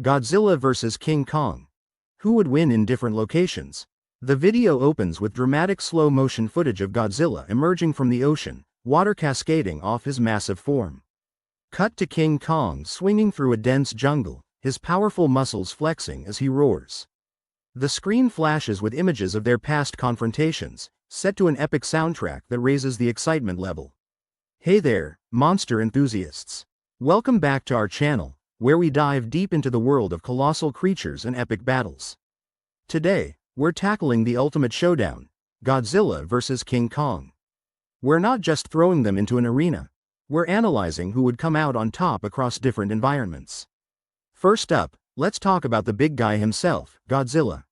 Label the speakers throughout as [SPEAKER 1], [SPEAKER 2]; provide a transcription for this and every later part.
[SPEAKER 1] Godzilla vs. King Kong. Who would win in different locations? The video opens with dramatic slow-motion footage of Godzilla emerging from the ocean, water cascading off his massive form. Cut to King Kong swinging through a dense jungle, his powerful muscles flexing as he roars. The screen flashes with images of their past confrontations, set to an epic soundtrack that raises the excitement level. Hey there, monster enthusiasts! Welcome back to our channel, where we dive deep into the world of colossal creatures and epic battles. Today, we're tackling the ultimate showdown, Godzilla vs. King Kong. We're not just throwing them into an arena, we're analyzing who would come out on top across different environments. First up, let's talk about the big guy himself, Godzilla.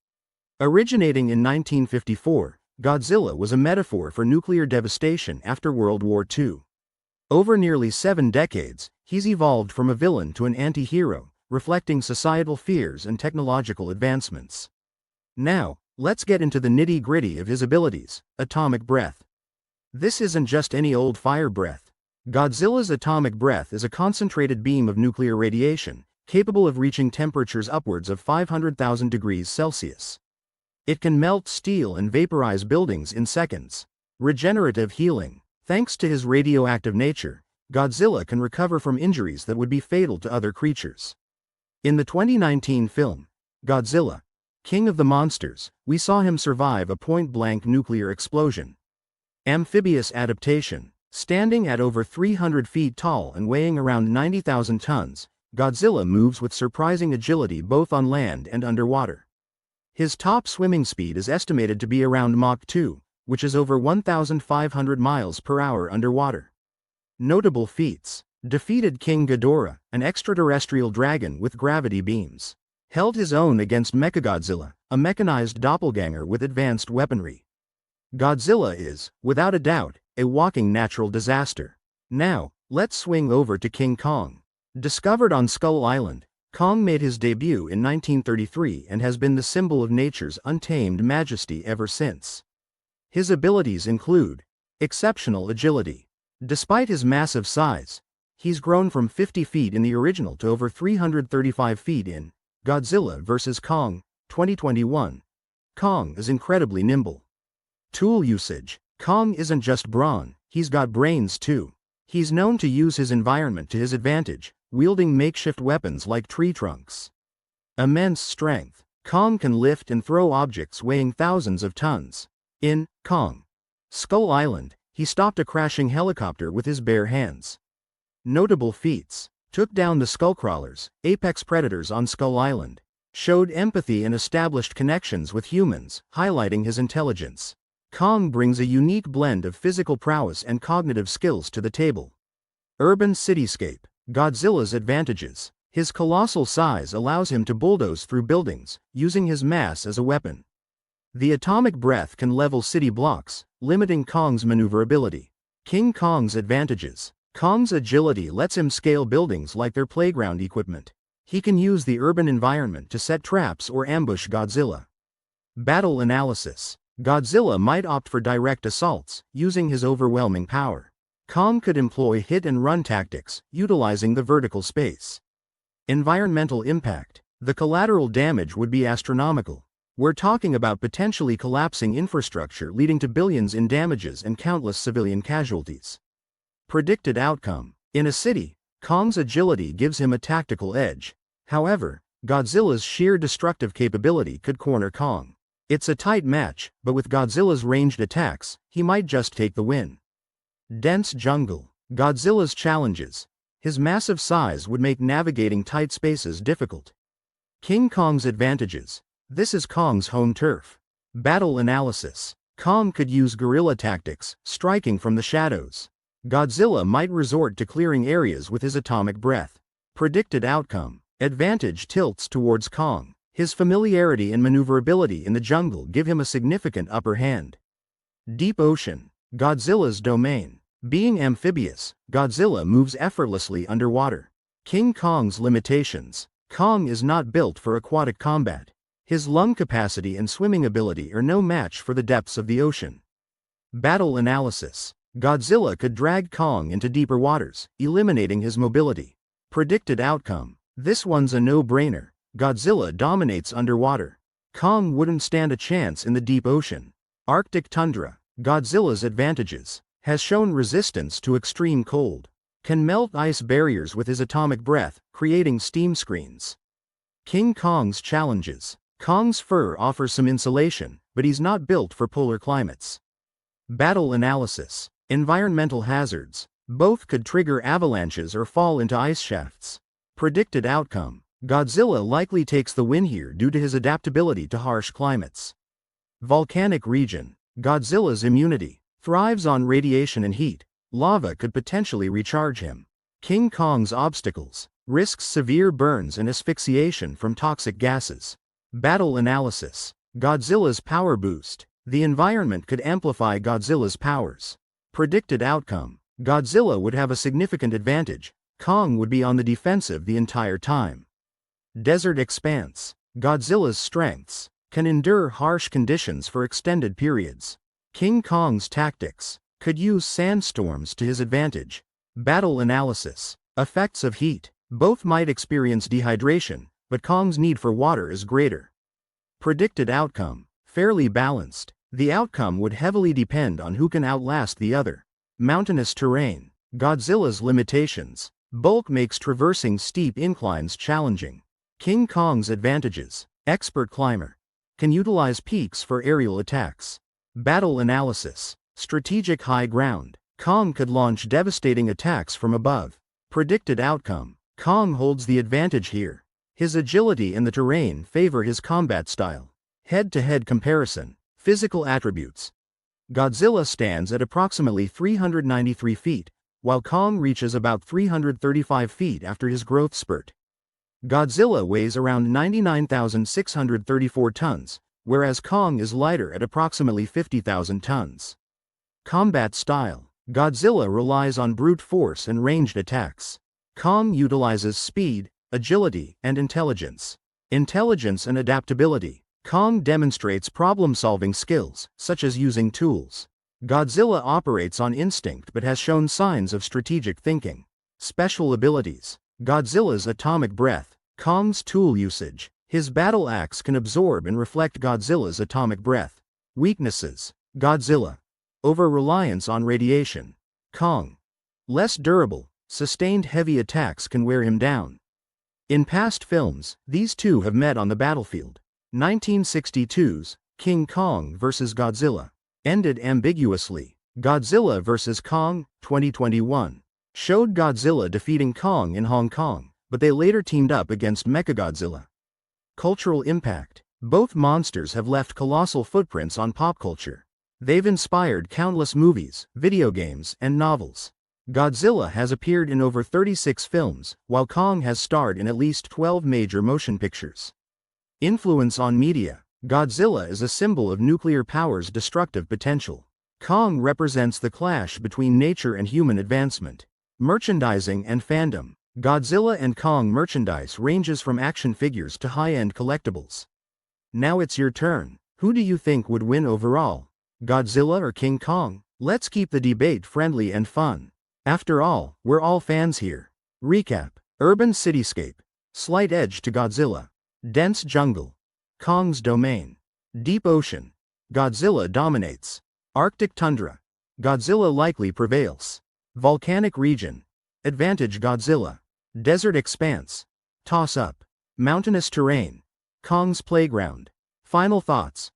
[SPEAKER 1] Originating in 1954, Godzilla was a metaphor for nuclear devastation after World War II. Over nearly 7 decades, he's evolved from a villain to an anti-hero, reflecting societal fears and technological advancements. Now, let's get into the nitty-gritty of his abilities. Atomic breath. This isn't just any old fire breath. Godzilla's atomic breath is a concentrated beam of nuclear radiation, capable of reaching temperatures upwards of 500,000 degrees Celsius. It can melt steel and vaporize buildings in seconds. Regenerative healing. Thanks to his radioactive nature, Godzilla can recover from injuries that would be fatal to other creatures. In the 2019 film, Godzilla, King of the Monsters, we saw him survive a point-blank nuclear explosion. Amphibious adaptation. Standing at over 300 feet tall and weighing around 90,000 tons, Godzilla moves with surprising agility both on land and underwater. His top swimming speed is estimated to be around Mach 2, which is over 1,500 miles per hour underwater. Notable feats. Defeated King Ghidorah, an extraterrestrial dragon with gravity beams. Held his own against Mechagodzilla, a mechanized doppelganger with advanced weaponry. Godzilla is, without a doubt, a walking natural disaster. Now, let's swing over to King Kong. Discovered on Skull Island, Kong made his debut in 1933 and has been the symbol of nature's untamed majesty ever since. His abilities include exceptional agility. Despite his massive size, he's grown from 50 feet in the original to over 335 feet in Godzilla vs. Kong, 2021. Kong is incredibly nimble. Tool usage. Kong isn't just brawn, he's got brains too. He's known to use his environment to his advantage, wielding makeshift weapons like tree trunks. Immense strength. Kong can lift and throw objects weighing thousands of tons. In Kong, Skull Island, he stopped a crashing helicopter with his bare hands. Notable feats. Took down the skullcrawlers, apex predators on Skull Island. Showed empathy and established connections with humans, highlighting his intelligence. Kong brings a unique blend of physical prowess and cognitive skills to the table. Urban cityscape. Godzilla's advantages. His colossal size allows him to bulldoze through buildings, using his mass as a weapon. The atomic breath can level city blocks, limiting Kong's maneuverability. King Kong's advantages. Kong's agility lets him scale buildings like their playground equipment. He can use the urban environment to set traps or ambush Godzilla. Battle analysis. Godzilla might opt for direct assaults, using his overwhelming power. Kong could employ hit-and-run tactics, utilizing the vertical space. Environmental impact. The collateral damage would be astronomical. We're talking about potentially collapsing infrastructure leading to billions in damages and countless civilian casualties. Predicted outcome. In a city, Kong's agility gives him a tactical edge. However, Godzilla's sheer destructive capability could corner Kong. It's a tight match, but with Godzilla's ranged attacks, he might just take the win. Dense jungle. Godzilla's challenges. His massive size would make navigating tight spaces difficult. King Kong's advantages. This is Kong's home turf. Battle analysis. Kong could use guerrilla tactics, striking from the shadows. Godzilla might resort to clearing areas with his atomic breath. Predicted outcome. Advantage tilts towards Kong. His familiarity and maneuverability in the jungle give him a significant upper hand. Deep ocean. Godzilla's domain. Being amphibious, Godzilla moves effortlessly underwater. King Kong's limitations. Kong is not built for aquatic combat. His lung capacity and swimming ability are no match for the depths of the ocean. Battle analysis. Godzilla could drag Kong into deeper waters, eliminating his mobility. Predicted outcome. This one's a no-brainer. Godzilla dominates underwater. Kong wouldn't stand a chance in the deep ocean. Arctic tundra. Godzilla's advantages. Has shown resistance to extreme cold. Can melt ice barriers with his atomic breath, creating steam screens. King Kong's challenges. Kong's fur offers some insulation, but he's not built for polar climates. Battle analysis. Environmental hazards. Both could trigger avalanches or fall into ice shafts. Predicted outcome. Godzilla likely takes the win here due to his adaptability to harsh climates. Volcanic region. Godzilla's immunity. Thrives on radiation and heat. Lava could potentially recharge him. King Kong's obstacles. Risks severe burns and asphyxiation from toxic gases. Battle analysis. Godzilla's power boost. The environment could amplify Godzilla's powers. Predicted outcome. Godzilla would have a significant advantage. Kong would be on the defensive the entire time. Desert expanse. Godzilla's strengths. Can endure harsh conditions for extended periods. King Kong's tactics. Could use sandstorms to his advantage. Battle analysis. Effects of heat. Both might experience dehydration, but Kong's need for water is greater. Predicted outcome. Fairly balanced. The outcome would heavily depend on who can outlast the other. Mountainous terrain. Godzilla's limitations. Bulk makes traversing steep inclines challenging. King Kong's advantages. Expert climber. Can utilize peaks for aerial attacks. Battle analysis. Strategic high ground. Kong could launch devastating attacks from above. Predicted outcome. Kong holds the advantage here. His agility and the terrain favor his combat style. Head-to-head comparison. Physical attributes. Godzilla stands at approximately 393 feet, while Kong reaches about 335 feet after his growth spurt. Godzilla weighs around 99,634 tons, whereas Kong is lighter at approximately 50,000 tons. Combat style. Godzilla relies on brute force and ranged attacks. Kong utilizes speed, agility, and intelligence. Intelligence and adaptability. Kong demonstrates problem-solving skills, such as using tools. Godzilla operates on instinct but has shown signs of strategic thinking. Special abilities. Godzilla's atomic breath. Kong's tool usage. His battle axe can absorb and reflect Godzilla's atomic breath. Weaknesses. Godzilla. Over-reliance on radiation. Kong. Less durable. Sustained heavy attacks can wear him down. In past films, these two have met on the battlefield. 1962's King Kong vs. Godzilla ended ambiguously. Godzilla vs. Kong, 2021, showed Godzilla defeating Kong in Hong Kong, but they later teamed up against Mechagodzilla. Cultural impact. Both monsters have left colossal footprints on pop culture. They've inspired countless movies, video games, and novels. Godzilla has appeared in over 36 films, while Kong has starred in at least 12 major motion pictures. Influence on media. Godzilla is a symbol of nuclear power's destructive potential. Kong represents the clash between nature and human advancement. Merchandising and fandom. Godzilla and Kong merchandise ranges from action figures to high-end collectibles. Now it's your turn. Who do you think would win overall? Godzilla or King Kong? Let's keep the debate friendly and fun. After all, we're all fans here. Recap. Urban cityscape. Slight edge to Godzilla. Dense jungle. Kong's domain. Deep ocean. Godzilla dominates. Arctic tundra. Godzilla likely prevails. Volcanic region. Advantage Godzilla. Desert expanse. Toss-up. Mountainous terrain. Kong's playground. Final thoughts.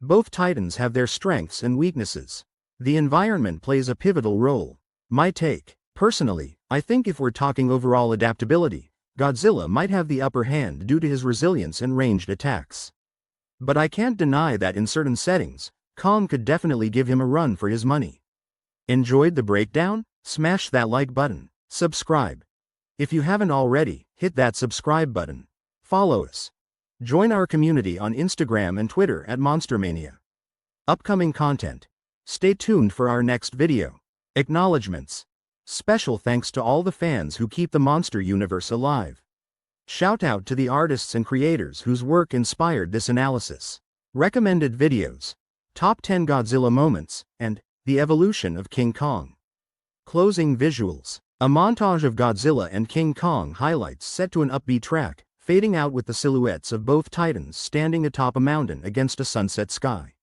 [SPEAKER 1] Both titans have their strengths and weaknesses. The environment plays a pivotal role. My take. Personally, I think if we're talking overall adaptability, Godzilla might have the upper hand due to his resilience and ranged attacks. But I can't deny that in certain settings, Kong could definitely give him a run for his money. Enjoyed the breakdown? Smash that like button. Subscribe. If you haven't already, hit that subscribe button. Follow us. Join our community on Instagram and Twitter at MonsterMania. Upcoming content. Stay tuned for our next video. Acknowledgements. Special thanks to all the fans who keep the monster universe alive. Shout out to the artists and creators whose work inspired this analysis. Recommended videos. Top 10 Godzilla moments, and the evolution of King Kong. Closing visuals. A montage of Godzilla and King Kong highlights set to an upbeat track, fading out with the silhouettes of both titans standing atop a mountain against a sunset sky.